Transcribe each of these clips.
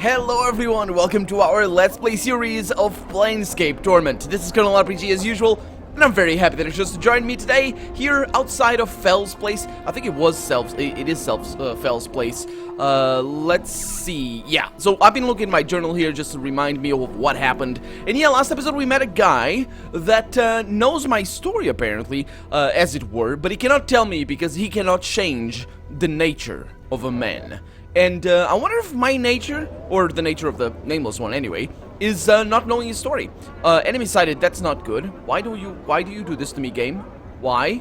Hello everyone, welcome to our Let's Play series of Planescape Torment. This is Colonel RPG as usual, and I'm very happy that you chose to join me today here outside of Fell's place. I think it is Fell's place. Let's see. Yeah, so I've been looking at my journal here just to remind me of what happened. And yeah, last episode we met a guy that knows my story apparently, as it were, but he cannot tell me because he cannot change the nature of a man. And I wonder if my nature, or the nature of the nameless one anyway, is not knowing his story. Enemy sighted, that's not good. Why do you do this to me, game? Why?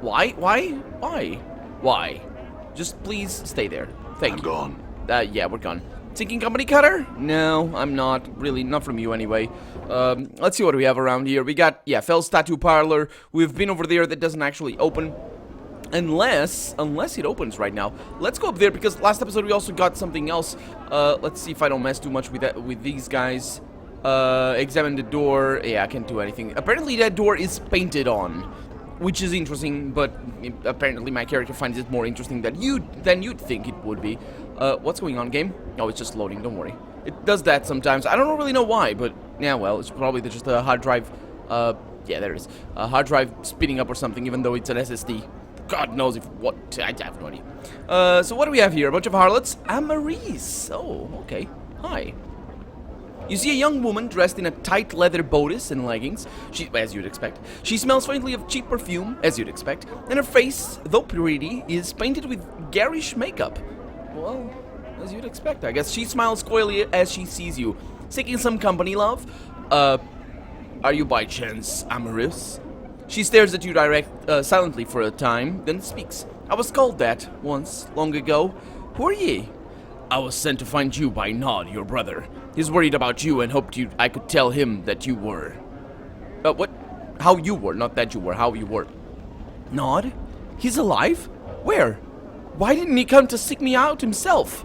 Why? Just please stay there. Thank you. I'm gone. Yeah, we're gone. Sinking company cutter? No, I'm not. Really, not from you anyway. Let's see what we have around here. We got, yeah, Fell's Tattoo Parlor. We've been over there. That doesn't actually open. Unless it opens right now. Let's go up there because last episode we also got something else. Let's see if I don't mess too much with these guys. Examine the door. Yeah, I can't do anything. Apparently that door is painted on, which is interesting, but apparently my character finds it more interesting than you'd think it would be. What's going on, game? Oh, it's just loading, don't worry. It does that sometimes. I don't really know why, but yeah, well, it's probably just a hard drive. Yeah, there it is. A hard drive speeding up or something, even though it's an SSD. God knows if what. I have no idea. So what do we have here? A bunch of harlots. Amarice. Oh, okay. Hi. You see a young woman dressed in a tight leather bodice and leggings. As you'd expect. She smells faintly of cheap perfume, as you'd expect. And her face, though pretty, is painted with garish makeup. Well, as you'd expect, I guess. She smiles coyly as she sees you. Seeking some company, love? Are you by chance Amarice? She stares at you silently for a time, then speaks. I was called that once, long ago. Who are ye? I was sent to find you by Nod, your brother. He's worried about you and hoped I could tell him that you were. What? How you were, not that you were, how you were. Nod? He's alive? Where? Why didn't he come to seek me out himself?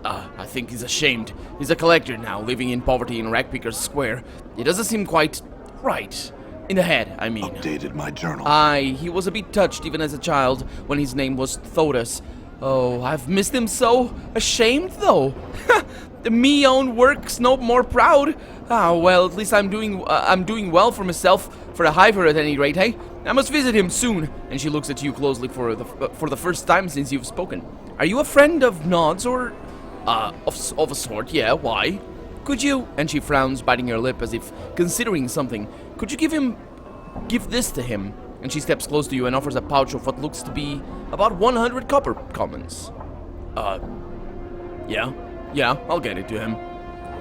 I think he's ashamed. He's a collector now, living in poverty in Rackpicker's Square. It doesn't seem quite right. In the head, I mean. Updated my journal. Aye, he was a bit touched even as a child when his name was Thodas. Oh, I've missed him so. Ashamed, though. Me own work's no more proud. Ah, well, at least I'm doing well for myself, for a hiver at any rate, hey? I must visit him soon. And she looks at you closely for the first time since you've spoken. Are you a friend of Nod's or... of a sort, yeah, why? Could you, and she frowns, biting her lip as if considering something, could you give this to him? And she steps close to you and offers a pouch of what looks to be about 100 copper commons. Yeah, I'll get it to him.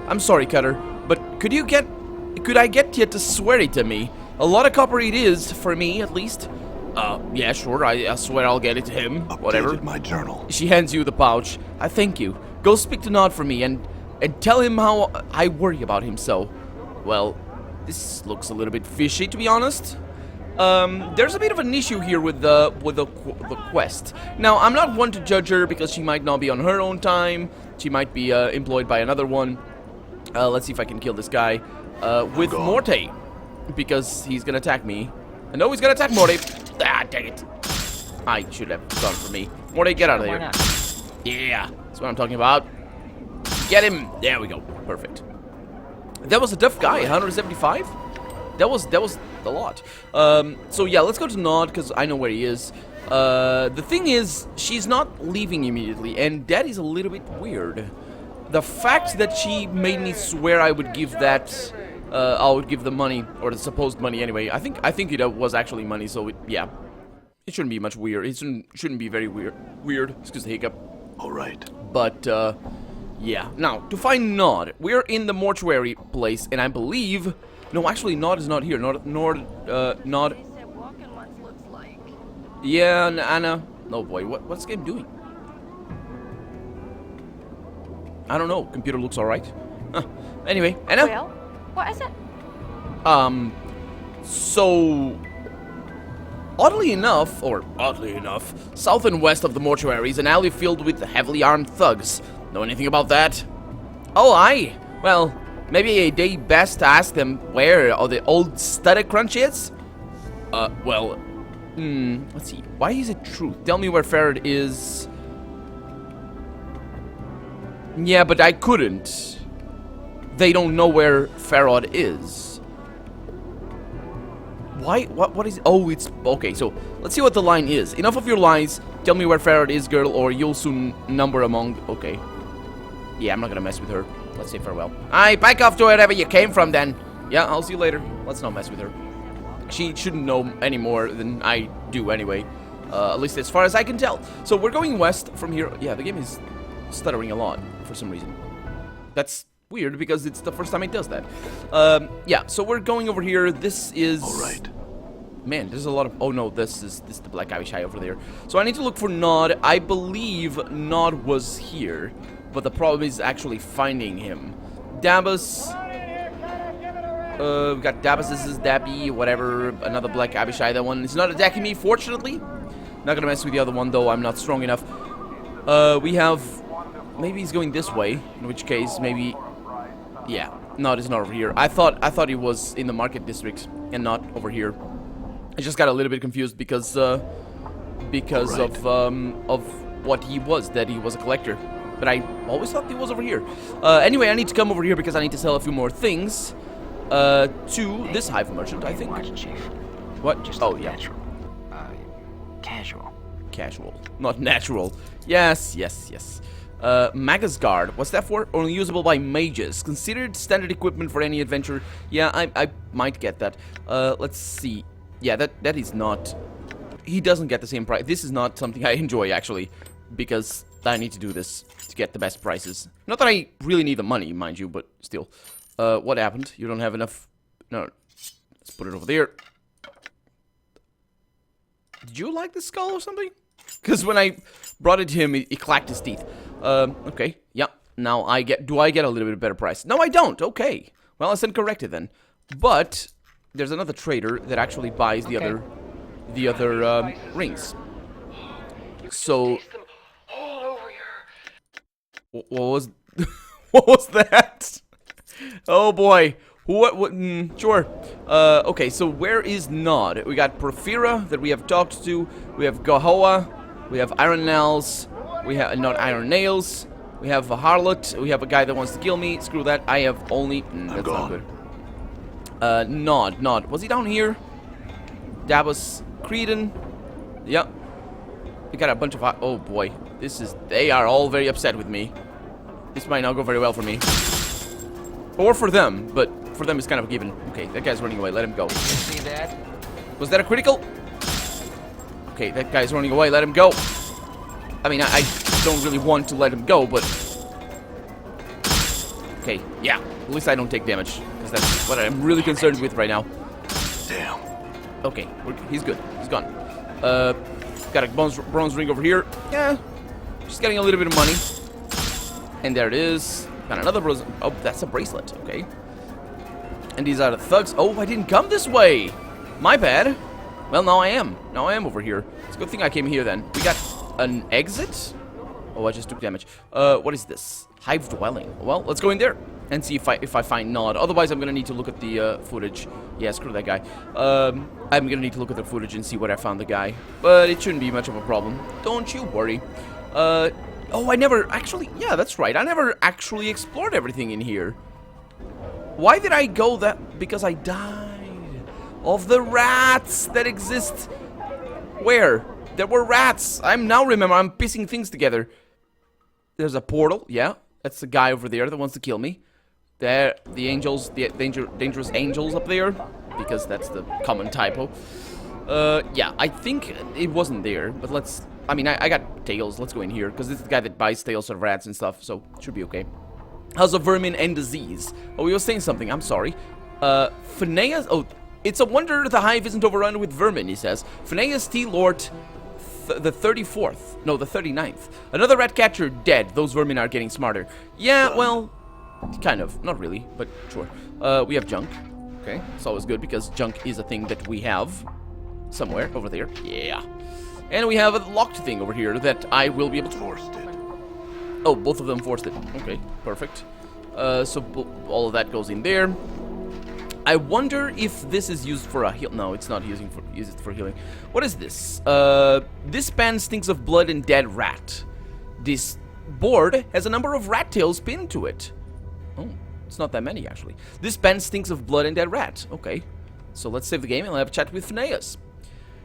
I'm sorry, Cutter, but could I get you to swear it to me? A lot of copper it is, for me, at least. Yeah, sure, I swear I'll get it to him, whatever. Updated my journal. She hands you the pouch. I thank you. Go speak to Nod for me, and tell him how I worry about him so. Well, this looks a little bit fishy, to be honest. There's a bit of an issue here with the quest. Now, I'm not one to judge her because she might not be on her own time. She might be employed by another one. Let's see if I can kill this guy with Morte, because he's gonna attack me. I know he's gonna attack Morte. Ah, dang it! I should have gone for me. Morte, get out of here. Yeah, that's what I'm talking about. Get him! There we go. Perfect. That was a tough guy. 175? That was a lot. So yeah, let's go to Nod because I know where he is. The thing is, she's not leaving immediately, and that is a little bit weird. The fact that she made me swear I would give that, I would give the money, or the supposed money anyway. I think it was actually money, so yeah. It shouldn't be much weird. It shouldn't be very weird. Excuse the hiccup. All right. But, yeah. Now, to find Nod, we're in the mortuary place, and I believe... No, actually, Nod is not here. Nod... Yeah, Anna... Oh boy, what's the game doing? I don't know. Computer looks alright. Huh. Anyway, Anna? Well, what is it? So... Oddly enough, south and west of the mortuary is an alley filled with heavily armed thugs. Know anything about that? Oh, aye. Well, maybe a day best to ask them where all the old static crunch is? Well, let's see. Why is it truth? Tell me where Ferret is. Yeah, but I couldn't. They don't know where Farod is. Why? What is... Oh, it's... Okay, so let's see what the line is. Enough of your lies. Tell me where Farod is, girl, or you'll soon number among... Okay. Yeah, I'm not gonna mess with her. Let's say farewell. Alright, back off to wherever you came from, then. Yeah, I'll see you later. Let's not mess with her. She shouldn't know any more than I do anyway. At least as far as I can tell. So we're going west from here. Yeah, the game is stuttering a lot for some reason. That's weird because it's the first time it does that. Yeah, so we're going over here. This is... Alright. Man, there's a lot of... Oh no, this is the Black Abishai over there. So I need to look for Nod. I believe Nod was here. But the problem is actually finding him. Dabus... we got Dabus, this is Dappy, whatever. Another Black Abishai. That one is not attacking me, fortunately. Not gonna mess with the other one, though. I'm not strong enough. We have... Maybe he's going this way. In which case, maybe... Yeah. No, it's not over here. I thought he was in the market district and not over here. I just got a little bit confused because of what he was. That he was a collector. But I always thought he was over here. Anyway, I need to come over here because I need to sell a few more things. To this Hive merchant, I think. What? Just oh, yeah. natural. Casual. Casual. Not natural. Yes, yes, yes. Magus Guard. What's that for? Only usable by mages. Considered standard equipment for any adventure. Yeah, I might get that. Let's see. Yeah, that is not... He doesn't get the same price. This is not something I enjoy, actually. Because I need to do this to get the best prices. Not that I really need the money, mind you, but still. What happened? You don't have enough... No. Let's put it over there. Did you like the skull or something? Because when I brought it to him, he clacked his teeth. Okay. Yeah. Now I get... Do I get a little bit better price? No, I don't. Okay. Well, it's incorrected then. But there's another trader that actually buys the other rings. So... What was... What was that? Oh boy. What sure. Okay, so where is Nod? We got Porphyra that we have talked to. We have Gahoa. We have Iron Nails. We have, not Iron Nails. We have a Harlot. We have a guy that wants to kill me. Screw that. I have only... that's not good. Nod. Was he down here? Davos. Creedon. Yep. We got a bunch of... Oh boy. This is... They are all very upset with me. This might not go very well for me. Or for them, but for them it's kind of a given. Okay, that guy's running away. Let him go. See that? Was that a critical? Okay, that guy's running away. Let him go. I mean, I don't really want to let him go, but... Okay, yeah. At least I don't take damage, because that's what I'm really concerned with right now. Damn. Okay, he's good. He's gone. Got a bronze ring over here. Yeah, just getting a little bit of money. And there it is. Got another bronze... Oh, that's a bracelet. Okay. And these are the thugs. Oh, I didn't come this way. My bad. Well, now I am. Now I am over here. It's a good thing I came here then. We got an exit? Oh, I just took damage. What is this? Hive dwelling. Well, let's go in there and see if I find Nod. Otherwise, I'm gonna need to look at the footage. Yeah, screw that guy. I'm gonna need to look at the footage and see what I found the guy. But it shouldn't be much of a problem. Don't you worry. Oh, I never actually... Yeah, that's right. I never actually explored everything in here. Why did I go that... Because I died of the rats that exist. Where? There were rats. I'm now remember. I'm piecing things together. There's a portal. Yeah. That's the guy over there that wants to kill me. There. The angels. The dangerous angels up there. Because that's the common typo. Yeah. I think it wasn't there. But let's... I mean, I got tails. Let's go in here. Because this is the guy that buys tails of rats and stuff. So, it should be okay. House of Vermin and Disease. Oh, we were saying something. I'm sorry. Phineas... Oh, it's a wonder the Hive isn't overrun with vermin, he says. Phineas T. Lord... the 34th. No, the 39th. Another rat catcher dead. Those vermin are getting smarter. Yeah, well... Kind of. Not really, but sure. We have junk. Okay. It's always good because junk is a thing that we have. Somewhere over there. Yeah. And we have a locked thing over here that I will be able to... Forced it. Oh, both of them forced it. Okay, perfect. So all of that goes in there. I wonder if this is used for a heal. No, it's not used for healing. What is this? This pan stinks of blood and dead rat. This board has a number of rat tails pinned to it. Oh, it's not that many, actually. This pen stinks of blood and dead rat. Okay, so let's save the game and have a chat with Phineas.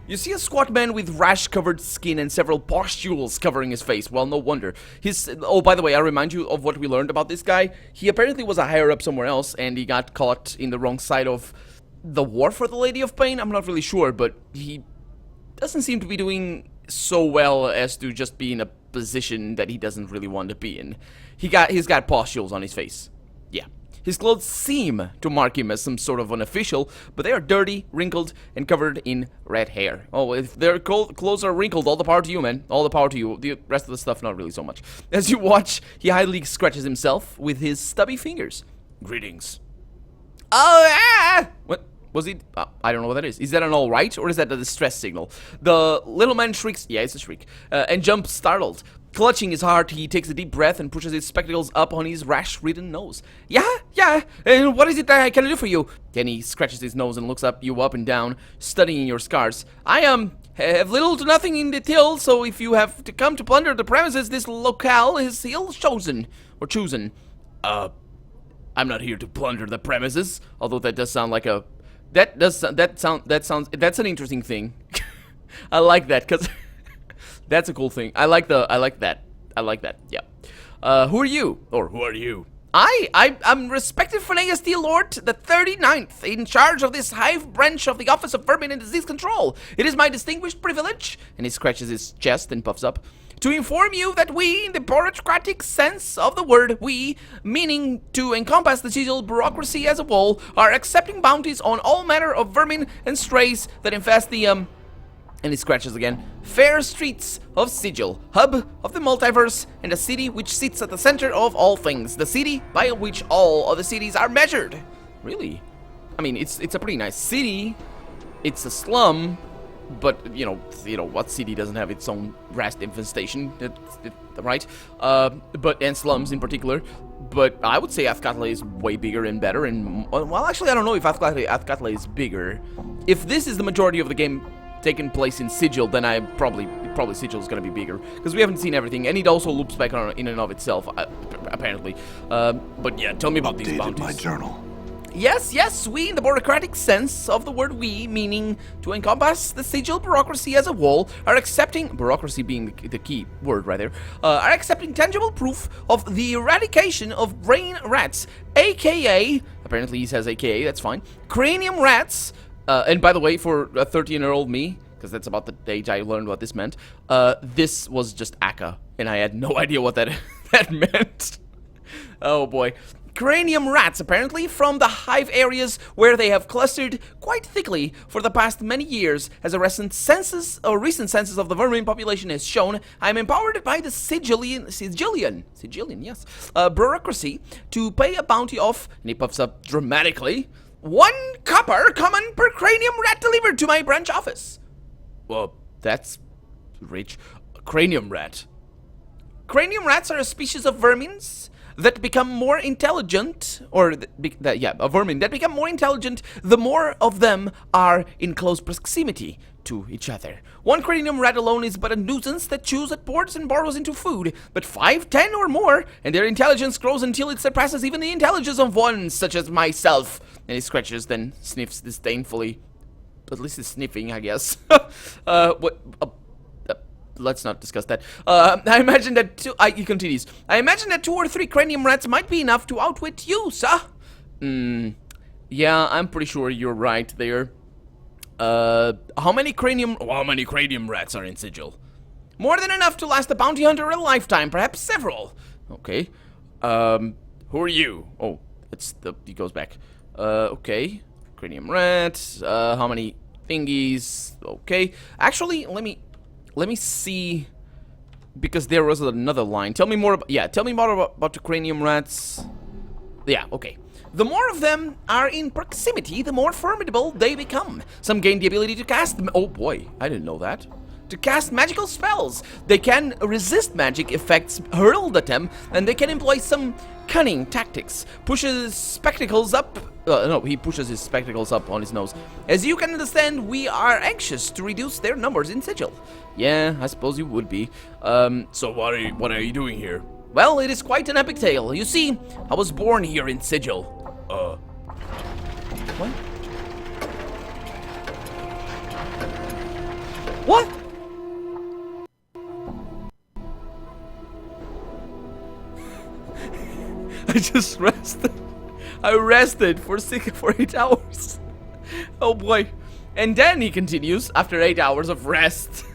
You see a squat man with rash-covered skin and several pustules covering his face. Well, no wonder. Oh, by the way, I remind you of what we learned about this guy. He apparently was a higher-up somewhere else, and he got caught in the wrong side of the war for the Lady of Pain. I'm not really sure, but he doesn't seem to be doing so well as to just be in a position that he doesn't really want to be in. He's got pustules on his face. Yeah. His clothes seem to mark him as some sort of an official, but they are dirty, wrinkled, and covered in red hair. Oh, if their clothes are wrinkled, all the power to you, man. All the power to you. The rest of the stuff, not really so much. As you watch, he idly scratches himself with his stubby fingers. Greetings. Oh, ah! What? Was he? I don't know what that is. Is that an alright, or is that a distress signal? The little man shrieks. Yeah, it's a shriek. And jumps startled. Clutching his heart, he takes a deep breath and pushes his spectacles up on his rash-ridden nose. Yeah, and what is it that I can do for you? Then he scratches his nose and looks you up and down, studying your scars. I have little to nothing in the till, so if you have to come to plunder the premises, this locale is ill-chosen, or chosen. I'm not here to plunder the premises, although that does sound like a... That's an interesting thing. I like that, because... That's a cool thing. I like that. Yeah. Who are you? Or who are you? I'm respected Phineas the Lord, the 39th, in charge of this Hive branch of the Office of Vermin and Disease Control. It is my distinguished privilege, and he scratches his chest and puffs up, to inform you that we, in the bureaucratic sense of the word, we, meaning to encompass the sigil bureaucracy as a whole, are accepting bounties on all manner of vermin and strays that infest the, and he scratches again, fair streets of Sigil, hub of the multiverse, and a city which sits at the center of all things, the city by which all other cities are measured. Really? I mean, it's a pretty nice city. It's a slum, but you know what city doesn't have its own rat infestation, right? And slums in particular. But I would say Azcatle is way bigger and better. And well, actually, I don't know if Azcatle is bigger. If this is the majority of the game taking place in Sigil, then probably Sigil is going to be bigger, because we haven't seen everything, and it also loops back on in and of itself, apparently. But yeah, tell me about these bounties. My journal. Yes, we, in the bureaucratic sense of the word we, meaning to encompass the Sigil bureaucracy as a whole, are accepting, bureaucracy being the key word right there, are accepting tangible proof of the eradication of brain rats, aka, apparently he says aka, that's fine, cranium rats. And by the way, for a 13-year-old me, because that's about the age I learned what this meant, this was just Akka, and I had no idea what that meant. Oh boy. Cranium rats, apparently, from the Hive areas where they have clustered quite thickly for the past many years. As a recent census of the vermin population has shown, I am empowered by the Sigilian, yes, bureaucracy to pay a bounty of, and he puffs up dramatically, 1 copper common per cranium rat delivered to my branch office. Well, that's rich. Cranium rat. Cranium rats are a species of vermins that become more intelligent, or a vermin that become more intelligent the more of them are in close proximity to each other. 1 cranium rat alone is but a nuisance that chews at boards and burrows into food, but 5, 10 or more, and their intelligence grows until it surpasses even the intelligence of one such as myself. And he scratches, then sniffs disdainfully. At least he's sniffing, I guess. Let's not discuss that. I imagine that he continues. I imagine that 2 or 3 cranium rats might be enough to outwit you, sir. Yeah, I'm pretty sure you're right there. How many cranium rats are in Sigil? More than enough to last a bounty hunter a lifetime, perhaps several. Okay. Who are you? Oh, he goes back. Okay. Cranium rats. How many thingies? Okay. Actually, let me see, because there was another line. Tell me more about the cranium rats. Yeah, okay. The more of them are in proximity, the more formidable they become. Some gain the ability to cast... Oh boy, I didn't know that. To cast magical spells. They can resist magic effects hurled at them, and they can employ some cunning tactics. Pushes spectacles up. No, he pushes his spectacles up on his nose. As you can understand, we are anxious to reduce their numbers in Sigil. Yeah, I suppose you would be. So what are you doing here? Well, it is quite an epic tale. You see, I was born here in Sigil. What? What? I just rested. I rested for 8 hours. Oh boy. And then he continues after 8 hours of rest.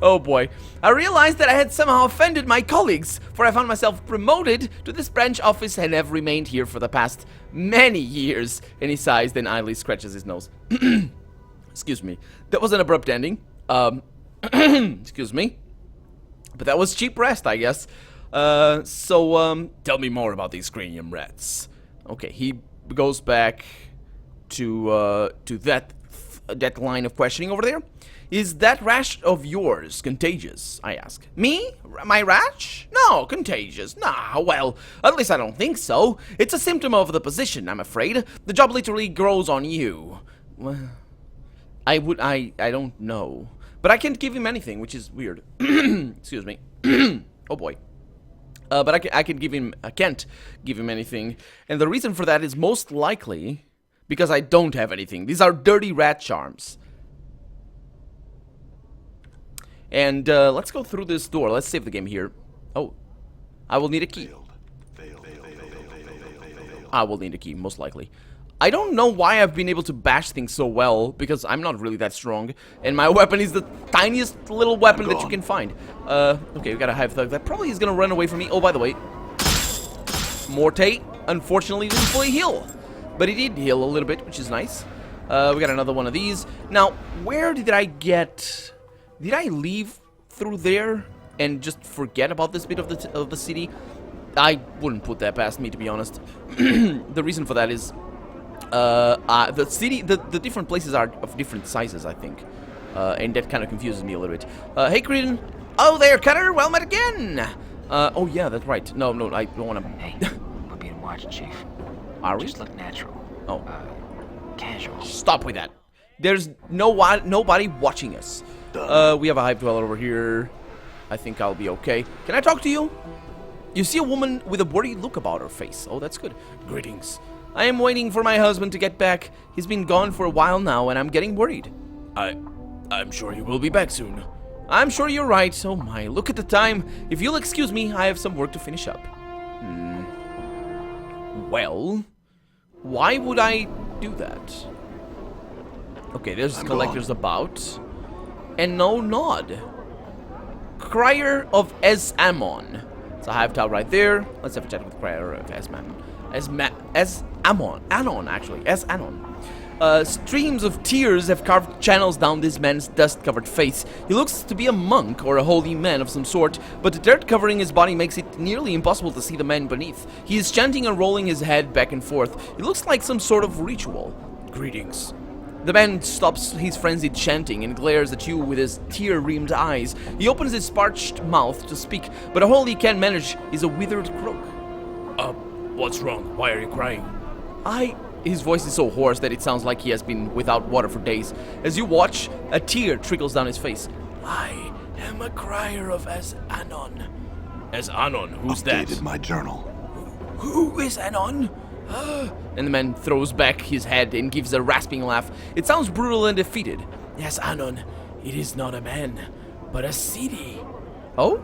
Oh boy. I realized that I had somehow offended my colleagues, for I found myself promoted to this branch office and have remained here for the past many years. And he sighs, then idly scratches his nose. Excuse me. That was an abrupt ending. Excuse me. But that was cheap rest, I guess. Tell me more about these cranium rats. Okay, he goes back to that line of questioning over there. Is that rash of yours contagious? I ask. Me? My rash? No, contagious. Nah, well, at least I don't think so. It's a symptom of the position, I'm afraid. The job literally grows on you. Well, I don't know. But I can't give him anything, which is weird. Excuse me. Oh boy. But I can't give him anything. And the reason for that is most likely because I don't have anything. These are dirty rat charms. And let's go through this door. Let's save the game here. Oh, I will need a key. I will need a key, most likely. I don't know why I've been able to bash things so well, because I'm not really that strong. And my weapon is the tiniest little weapon that you can find. Okay, we got a Hive Thug that probably is going to run away from me. Oh, by the way, Morte, unfortunately, didn't fully heal. But he did heal a little bit, which is nice. We got another one of these. Now, where did I get... Did I leave through there and just forget about this bit of the city? I wouldn't put that past me, to be honest. The reason for that is the city, the different places are of different sizes, I think, and that kind of confuses me a little bit. Hey, Creedon. Oh, there, Cutter. Well met again. Oh yeah, that's right. No, I don't want to. Hey, we're being watched, Chief. Are we? Just look natural. Oh, Casual. stop with that. There's nobody watching us. We have a Hive Dweller over here. I think I'll be okay. Can I talk to you? You see a woman with a worried look about her face. Oh, that's good. Greetings. I am waiting for my husband to get back. He's been gone for a while now, and I'm getting worried. I'm sure he will be back soon. I'm sure you're right. Oh my, look at the time. If you'll excuse me, I have some work to finish up. Well, why would I do that? Okay, there's collectors about. And no nod. Crier of As-Anon. It's a Hive Tower right there. Let's have a chat with Crier of As-Anon. Anon, actually. As-Anon. Streams of tears have carved channels down this man's dust-covered face. He looks to be a monk or a holy man of some sort, but the dirt covering his body makes it nearly impossible to see the man beneath. He is chanting and rolling his head back and forth. It looks like some sort of ritual. Greetings. The man stops his frenzied chanting and glares at you with his tear-rimmed eyes. He opens his parched mouth to speak, but all he can manage is a withered croak. What's wrong? Why are you crying? His voice is so hoarse that it sounds like he has been without water for days. As you watch, a tear trickles down his face. I am a Crier of As-Anon. As-Anon? Who's that? Updated my journal. Who is Anon? And the man throws back his head and gives a rasping laugh. It sounds brutal and defeated. Yes, Anon. It is not a man, but a city. Oh.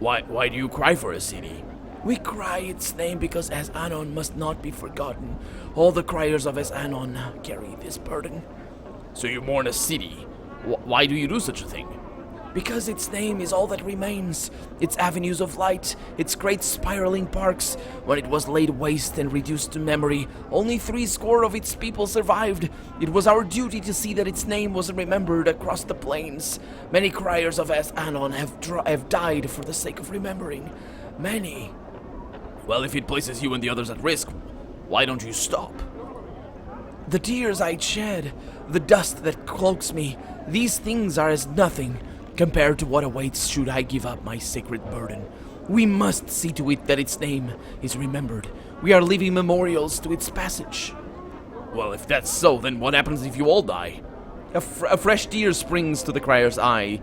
Why do you cry for a city? We cry its name because As-Anon must not be forgotten. All the criers of As-Anon carry this burden. So you mourn a city. Why do you do such a thing? Because its name is all that remains. Its avenues of light, its great spiraling parks. When it was laid waste and reduced to memory, only 70 of its people survived. It was our duty to see that its name was remembered across the plains. Many criers of As-Anon have died for the sake of remembering. Many. Well, if it places you and the others at risk, why don't you stop? The tears I'd shed, the dust that cloaks me, these things are as nothing compared to what awaits should I give up my sacred burden. We must see to it that its name is remembered. We are leaving memorials to its passage. Well, if that's so, then what happens if you all die? A fresh tear springs to the Crier's eye.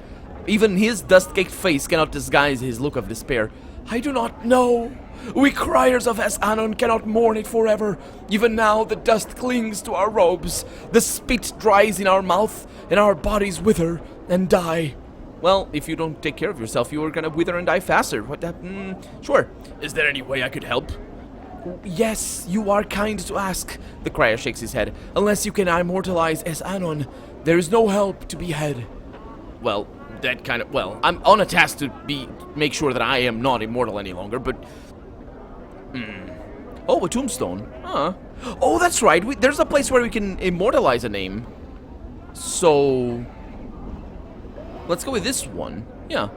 Even his dust-caked face cannot disguise his look of despair. I do not know. We Criers of As-Anon cannot mourn it forever. Even now the dust clings to our robes. The spit dries in our mouth, and our bodies wither and die. Well, if you don't take care of yourself, you are gonna wither and die faster. Sure. Is there any way I could help? Yes, you are kind to ask. The Crier shakes his head. Unless you can immortalize As-Anon, there is no help to be had. Well, I'm on a task to make sure that I am not immortal any longer, but... Oh, a tombstone. Oh, that's right. There's a place where we can immortalize a name. So... let's go with this one. Yeah.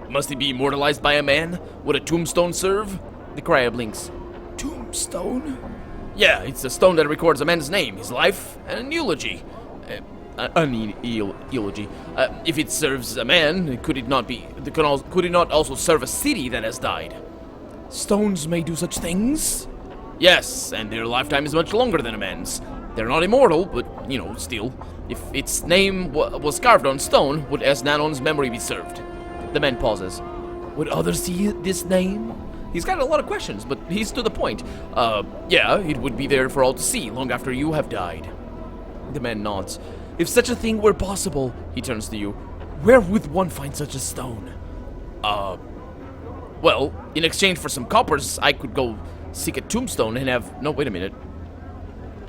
Must he be immortalized by a man? Would a tombstone serve? The Crier blinks. Tombstone? Yeah, it's a stone that records a man's name, his life, and an eulogy. Eulogy. If it serves a man, could it not also serve a city that has died? Stones may do such things? Yes, and their lifetime is much longer than a man's. They're not immortal, but, still. If its name was carved on stone, would As-Nanon's memory be served? The man pauses. Would others see this name? He's got a lot of questions, but he's to the point. Yeah, it would be there for all to see long after you have died. The man nods. If such a thing were possible, he turns to you, where would one find such a stone? Well, in exchange for some coppers, I could go seek a tombstone and have... No, wait a minute.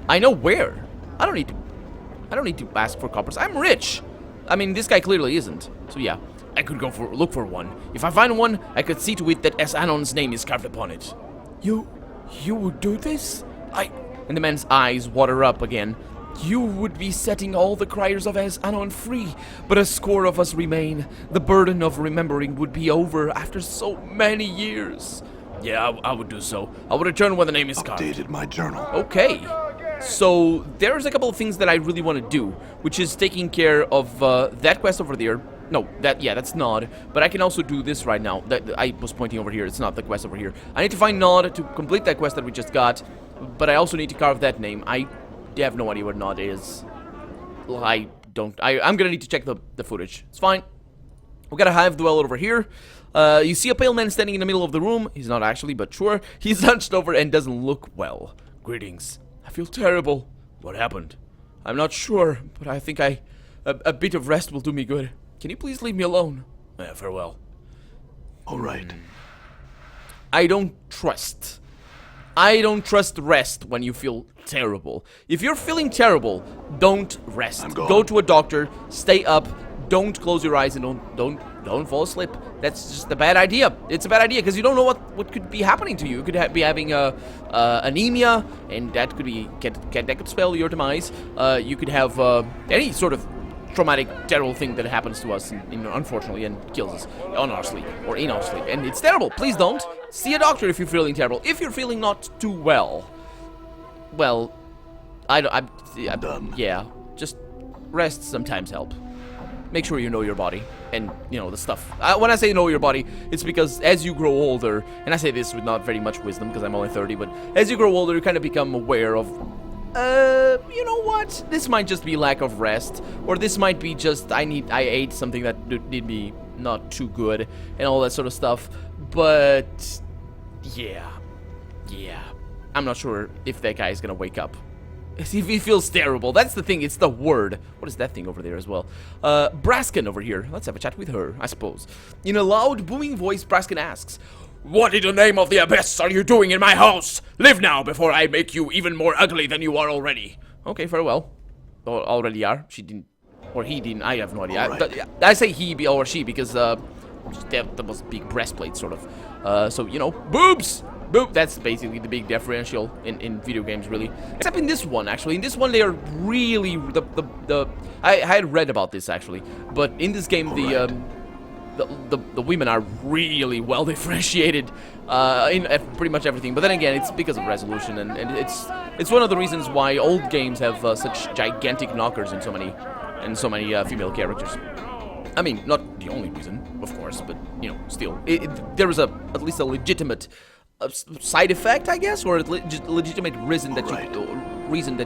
I know where. I don't need to ask for coppers. I'm rich. I mean, this guy clearly isn't. So yeah, I could look for one. If I find one, I could see to it that As-Anon's name is carved upon it. You would do this? And the man's eyes water up again. You would be setting all the Criers of As-Anon free, but a score of us remain. The burden of remembering would be over after so many years. Yeah, I would do so. I would return when the name is carved. Updated my journal. Okay. So, there's a couple of things that I really want to do, which is taking care of that quest over there. No, that's Nod. But I can also do this right now. I was pointing over here. It's not the quest over here. I need to find Nod to complete that quest that we just got, but I also need to carve that name. I have no idea what Nod is. I'm gonna need to check the footage. It's fine. We got a Hive dweller over here. You see a pale man standing in the middle of the room. He's not actually, but sure. He's hunched over and doesn't look well. Greetings. I feel terrible. What happened? I'm not sure, but I think a bit of rest will do me good. Can you please leave me alone? Yeah, farewell. All right. I don't trust rest when you feel terrible. If you're feeling terrible, don't rest. I'm gone. Go to a doctor, stay up, don't close your eyes, and don't fall asleep. That's just a bad idea. It's a bad idea because you don't know what could be happening to you. You could be having anemia, and that could spell your demise. You could have any sort of traumatic, terrible thing that happens to us, unfortunately, and kills us on our sleep or in our sleep, and it's terrible. Please don't see a doctor if you're feeling terrible. If you're feeling not too well, I'm done. Yeah, just rest sometimes help. Make sure you know your body and the stuff. When I say know your body, it's because as you grow older, and I say this with not very much wisdom because I'm only 30, but as you grow older, you kind of become aware of. You know what? This might just be lack of rest, or this might be just I ate something that did me not too good, and all that sort of stuff. But yeah, I'm not sure if that guy is gonna wake up. If he feels terrible, that's the thing. It's the word. What is that thing over there as well? Braskin over here. Let's have a chat with her, I suppose. In a loud, booming voice, Braskin asks, "What in the name of the abyss are you doing in my house? Live now before I make you even more ugly than you are already." Okay, farewell. Already are. She didn't, or he didn't. I have no idea. Right. I say he or she because that was big breastplate sort of. So boobs. Boop. That's basically the big differential in video games, really. Except in this one, actually. In this one, they are really I had read about this actually, but in this game, the women are really well differentiated in pretty much everything. But then again, it's because of resolution, and it's one of the reasons why old games have such gigantic knockers and so many female characters. I mean, not the only reason, of course, but, you know, still. There is at least a legitimate side effect, I guess, or a legitimate reason that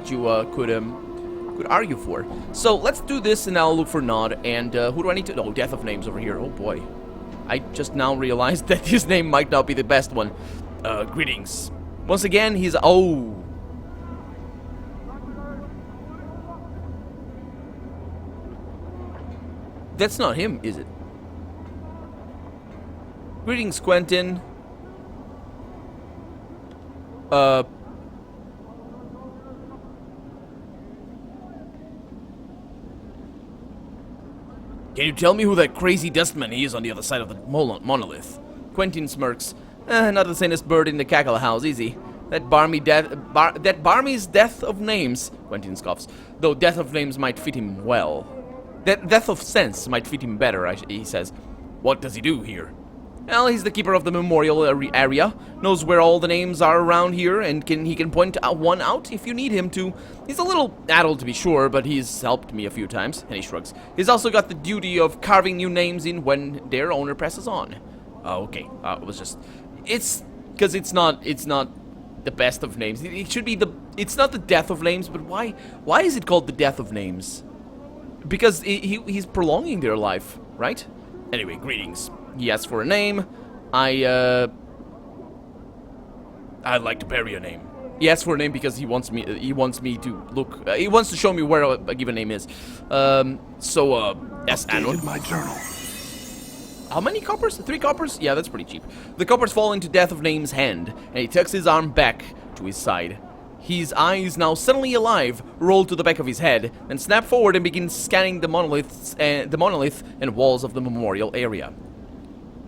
you could argue for. So let's do this, and I'll look for Nod. And who do I need to? Oh, Death of Names over here. Oh boy, I just now realized that his name might not be the best one. Greetings. Once again, he's That's not him, is it? Greetings, Quentin. Can you tell me who that crazy dustman is on the other side of the monolith? Quentin smirks. Not the sanest bird in the cackle house, is he? That Barmy's Death of Names. Quentin scoffs. Though Death of Names might fit him well. That Death of Sense might fit him better, he says. What does he do here? Well, he's the keeper of the memorial area, knows where all the names are around here, and he can point one out if you need him to. He's a little addled to be sure, but he's helped me a few times, and he shrugs. He's also got the duty of carving new names in when their owner passes on. Okay, it's because it's not the best of names. It should be it's not the death of names, but why is it called the death of names? Because he's prolonging their life, right? Anyway, greetings. He asks for a name. I'd like to bury a name. He asks for a name because he wants me to look. He wants to show me where a given name is. As-Anon. My journal. How many coppers? 3 coppers? Yeah, that's pretty cheap. The coppers fall into Death of Name's hand, and he tucks his arm back to his side. His eyes, now suddenly alive, roll to the back of his head, then snap forward and begin scanning the monolith and walls of the memorial area.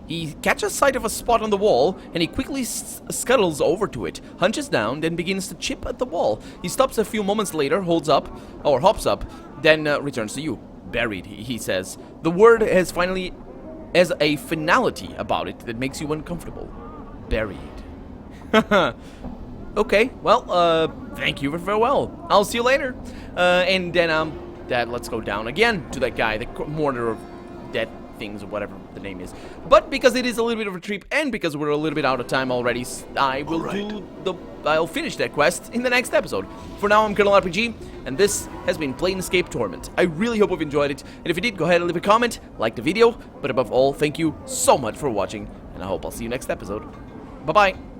He catches sight of a spot on the wall, and he quickly scuttles over to it, hunches down, then begins to chip at the wall. He stops a few moments later, hops up, then returns to you. Buried, he says. The word has a finality about it that makes you uncomfortable. Buried. Okay, well, thank you for farewell. I'll see you later. And then, Dad, let's go down again to that guy, the mourner of dead things or whatever the name is. But because it is a little bit of a trip, and because we're a little bit out of time already, I'll finish that quest in the next episode. For now, I'm Colonel RPG, and this has been Planescape Torment. I really hope you've enjoyed it, and if you did, go ahead and leave a comment, like the video, but above all, thank you so much for watching, and I hope I'll see you next episode. Bye-bye.